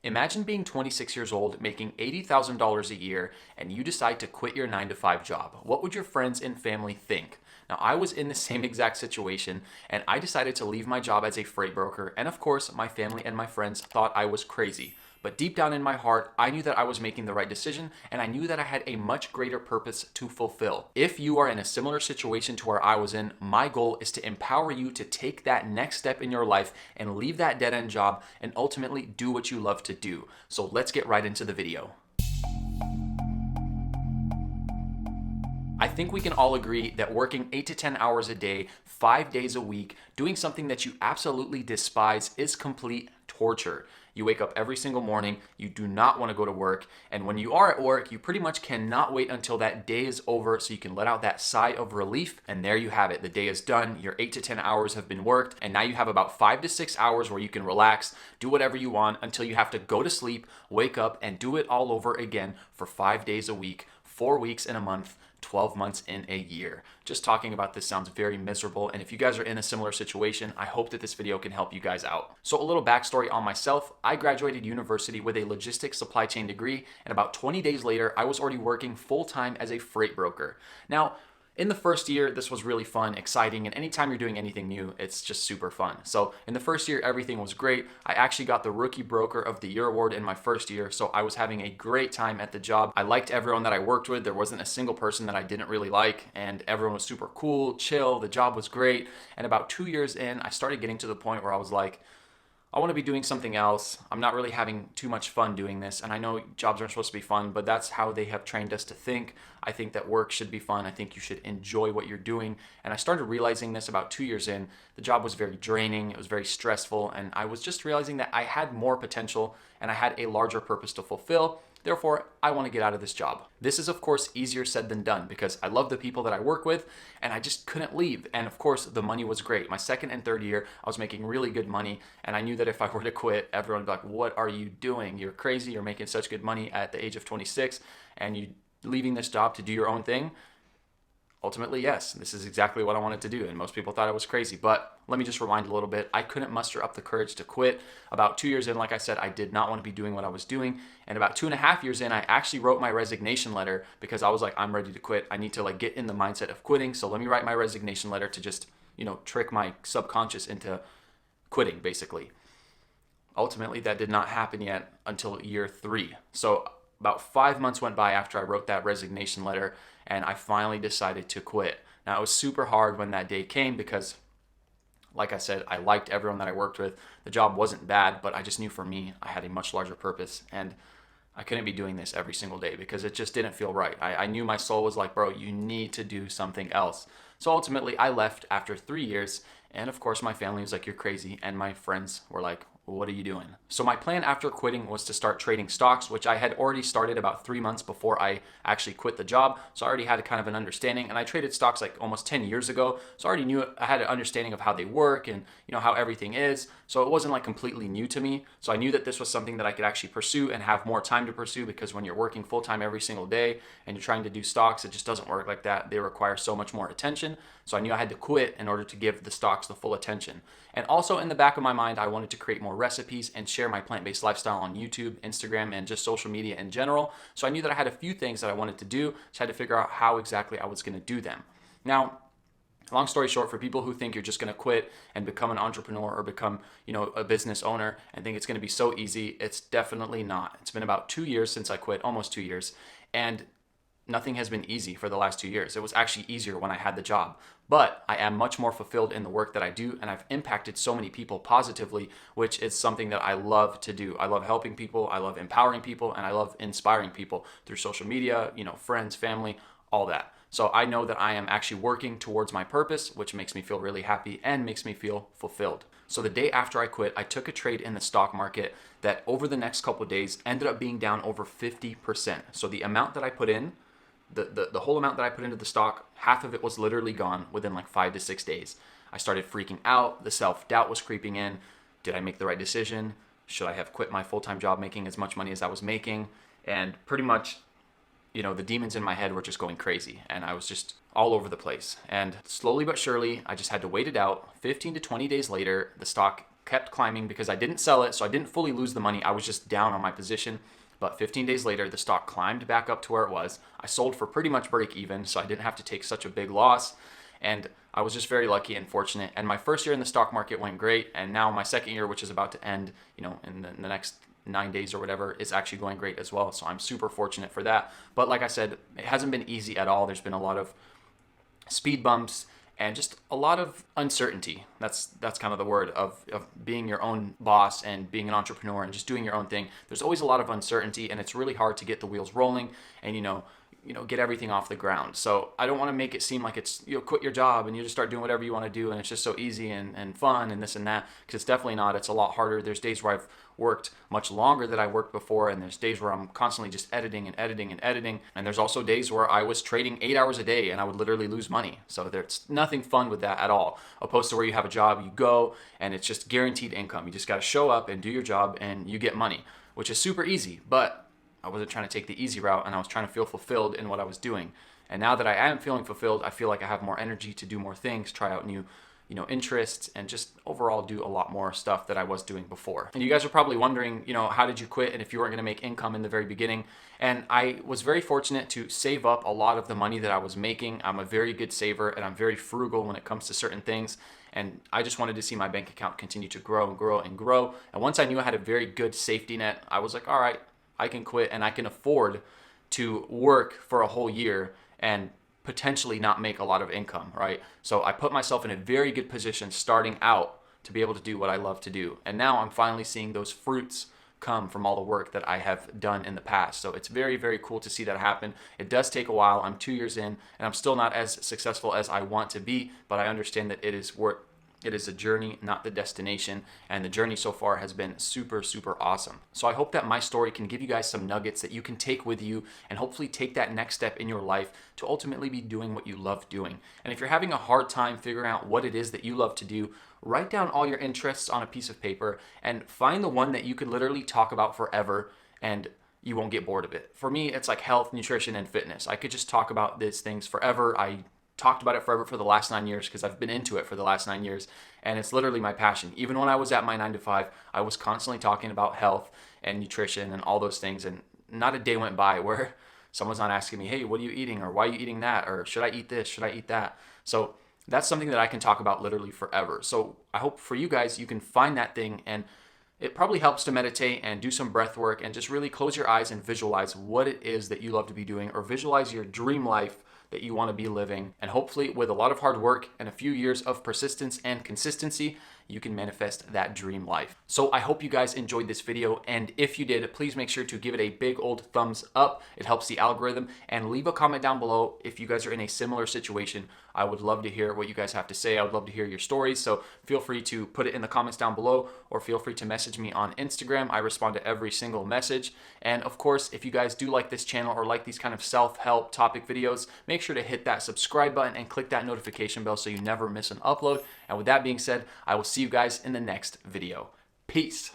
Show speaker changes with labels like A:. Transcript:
A: Imagine being 26 years old, making $80,000 a year, and you decide to quit your 9 to 5 job. What would your friends and family think? Now, I was in the same exact situation, and I decided to leave my job as a freight broker, and of course, my family and my friends thought I was crazy. But deep down in my heart, I knew that I was making the right decision, and I knew that I had a much greater purpose to fulfill. If you are in a similar situation to where I was in, my goal is to empower you to take that next step in your life and leave that dead-end job and ultimately do what you love to do. So let's get right into the video. I think we can all agree that working 8 to 10 hours a day, 5 days a week, doing something that you absolutely despise is complete torture. You wake up every single morning, you do not want to go to work, and when you are at work, you pretty much cannot wait until that day is over so you can let out that sigh of relief, and there you have it. The day is done, your 8 to 10 hours have been worked, and now you have about 5 to 6 hours where you can relax, do whatever you want until you have to go to sleep, wake up, and do it all over again for 5 days a week, 4 weeks in a month, 12 months in a year. Just talking about this sounds very miserable, and if you guys are in a similar situation, I hope that this video can help you guys out. So a little backstory on myself. I graduated university with a logistics supply chain degree, and about 20 days later, I was already working full-time as a freight broker. Now, in the first year, this was really fun, exciting, and anytime you're doing anything new, it's just super fun. So in the first year, everything was great. I actually got the Rookie Broker of the Year award in my first year, so I was having a great time at the job. I liked everyone that I worked with. There wasn't a single person that I didn't really like, and everyone was super cool, chill, the job was great. And about 2 years in, I started getting to the point where I was like, I want to be doing something else. I'm not really having too much fun doing this. And I know jobs aren't supposed to be fun, but that's how they have trained us to think. I think that work should be fun. I think you should enjoy what you're doing. And I started realizing this about 2 years in. The job was very draining. It was very stressful. And I was just realizing that I had more potential and I had a larger purpose to fulfill. Therefore, I want to get out of this job. This is, of course, easier said than done because I love the people that I work with and I just couldn't leave. And of course, the money was great. My second and third year, I was making really good money. And I knew that if I were to quit, everyone would be like, what are you doing? You're crazy. You're making such good money at the age of 26 and you leaving this job to do your own thing. Ultimately, yes, this is exactly what I wanted to do, and most people thought I was crazy, but let me just rewind a little bit. I couldn't muster up the courage to quit. About 2 years in, like I said, I did not want to be doing what I was doing, and about 2.5 years in, I actually wrote my resignation letter because I was like, I'm ready to quit. I need to get in the mindset of quitting, so let me write my resignation letter to just, trick my subconscious into quitting, basically. Ultimately, that did not happen yet until year 3. So about 5 months went by after I wrote that resignation letter, and I finally decided to quit. Now, it was super hard when that day came because, like I said, I liked everyone that I worked with. The job wasn't bad, but I just knew for me, I had a much larger purpose, and I couldn't be doing this every single day because it just didn't feel right. I knew my soul was like, bro, you need to do something else. So ultimately, I left after 3 years, and of course, my family was like, you're crazy, and my friends were like, what are you doing? So my plan after quitting was to start trading stocks, which I had already started about 3 months before I actually quit the job. So I already had kind of an understanding, and I traded stocks like almost 10 years ago. So I already knew I had an understanding of how they work and how everything is. So it wasn't like completely new to me. So I knew that this was something that I could actually pursue and have more time to pursue because when you're working full time every single day and you're trying to do stocks, it just doesn't work like that. They require so much more attention. So I knew I had to quit in order to give the stocks the full attention. And also in the back of my mind, I wanted to create more recipes and share my plant-based lifestyle on YouTube, Instagram, and just social media in general. So I knew that I had a few things that I wanted to do, so I had to figure out how exactly I was going to do them. Now, long story short, for people who think you're just going to quit and become an entrepreneur or become, a business owner and think it's going to be so easy, it's definitely not. It's been about 2 years since I quit, almost 2 years, and nothing has been easy for the last 2 years. It was actually easier when I had the job, but I am much more fulfilled in the work that I do, and I've impacted so many people positively, which is something that I love to do. I love helping people, I love empowering people, and I love inspiring people through social media, friends, family, all that. So I know that I am actually working towards my purpose, which makes me feel really happy and makes me feel fulfilled. So the day after I quit, I took a trade in the stock market that over the next couple of days ended up being down over 50%. So the amount that I put in, the whole amount that I put into the stock, half of it was literally gone within like 5 to 6 days. I started freaking out. The self-doubt was creeping in. Did I make the right decision? Should I have quit my full-time job making as much money as I was making? And pretty much, the demons in my head were just going crazy and I was just all over the place. And slowly but surely, I just had to wait it out. 15 to 20 days later, the stock kept climbing because I didn't sell it, so I didn't fully lose the money. I was just down on my position. But 15 days later, the stock climbed back up to where it was. I sold for pretty much break even, so I didn't have to take such a big loss. And I was just very lucky and fortunate. And my first year in the stock market went great. And now my second year, which is about to end, in the next 9 days or whatever, is actually going great as well. So I'm super fortunate for that. But like I said, it hasn't been easy at all. There's been a lot of speed bumps and just a lot of uncertainty. That's kind of the word of being your own boss and being an entrepreneur and just doing your own thing. There's always a lot of uncertainty, and it's really hard to get the wheels rolling and get everything off the ground. So I don't want to make it seem like it's quit your job and you just start doing whatever you want to do and it's just so easy and fun and this and that, because it's definitely not. It's a lot harder. There's days where I've worked much longer than I worked before, and there's days where I'm constantly just editing and editing and editing, and there's also days where I was trading 8 hours a day and I would literally lose money. So there's nothing fun with that at all, opposed to where you have a job, you go and it's just guaranteed income. You just got to show up and do your job and you get money, which is super easy. But I wasn't trying to take the easy route, and I was trying to feel fulfilled in what I was doing. And now that I am feeling fulfilled, I feel like I have more energy to do more things, try out new interests, and just overall do a lot more stuff that I was doing before. And you guys are probably wondering, how did you quit and if you weren't going to make income in the very beginning? And I was very fortunate to save up a lot of the money that I was making. I'm a very good saver and I'm very frugal when it comes to certain things. And I just wanted to see my bank account continue to grow and grow and grow. And once I knew I had a very good safety net, I was like, all right, I can quit and I can afford to work for a whole year and potentially not make a lot of income, right? So I put myself in a very good position starting out to be able to do what I love to do. And now I'm finally seeing those fruits come from all the work that I have done in the past. So it's very, very cool to see that happen. It does take a while. I'm 2 years in and I'm still not as successful as I want to be, but I understand that it is a journey, not the destination. And the journey so far has been super, super awesome. So I hope that my story can give you guys some nuggets that you can take with you and hopefully take that next step in your life to ultimately be doing what you love doing. And if you're having a hard time figuring out what it is that you love to do, write down all your interests on a piece of paper and find the one that you could literally talk about forever and you won't get bored of it. For me, it's like health, nutrition, and fitness. I could just talk about these things forever. I talked about it forever for the last 9 years because I've been into it for the last 9 years, and it's literally my passion. Even when I was at my 9 to 5, I was constantly talking about health and nutrition and all those things, and not a day went by where someone's not asking me, hey, what are you eating, or why are you eating that, or should I eat this, should I eat that? So that's something that I can talk about literally forever. So I hope for you guys, you can find that thing, and it probably helps to meditate and do some breath work and just really close your eyes and visualize what it is that you love to be doing, or visualize your dream life that you want to be living. And hopefully with a lot of hard work and a few years of persistence and consistency, you can manifest that dream life. So I hope you guys enjoyed this video, and if you did, please make sure to give it a big old thumbs up. It helps the algorithm, and leave a comment down below if you guys are in a similar situation. I would love to hear what you guys have to say. I would love to hear your stories, so feel free to put it in the comments down below, or feel free to message me on Instagram. I respond to every single message. And of course, if you guys do like this channel or like these kind of self-help topic videos, make sure to hit that subscribe button and click that notification bell so you never miss an upload. And with that being said, I will see you guys in the next video. Peace.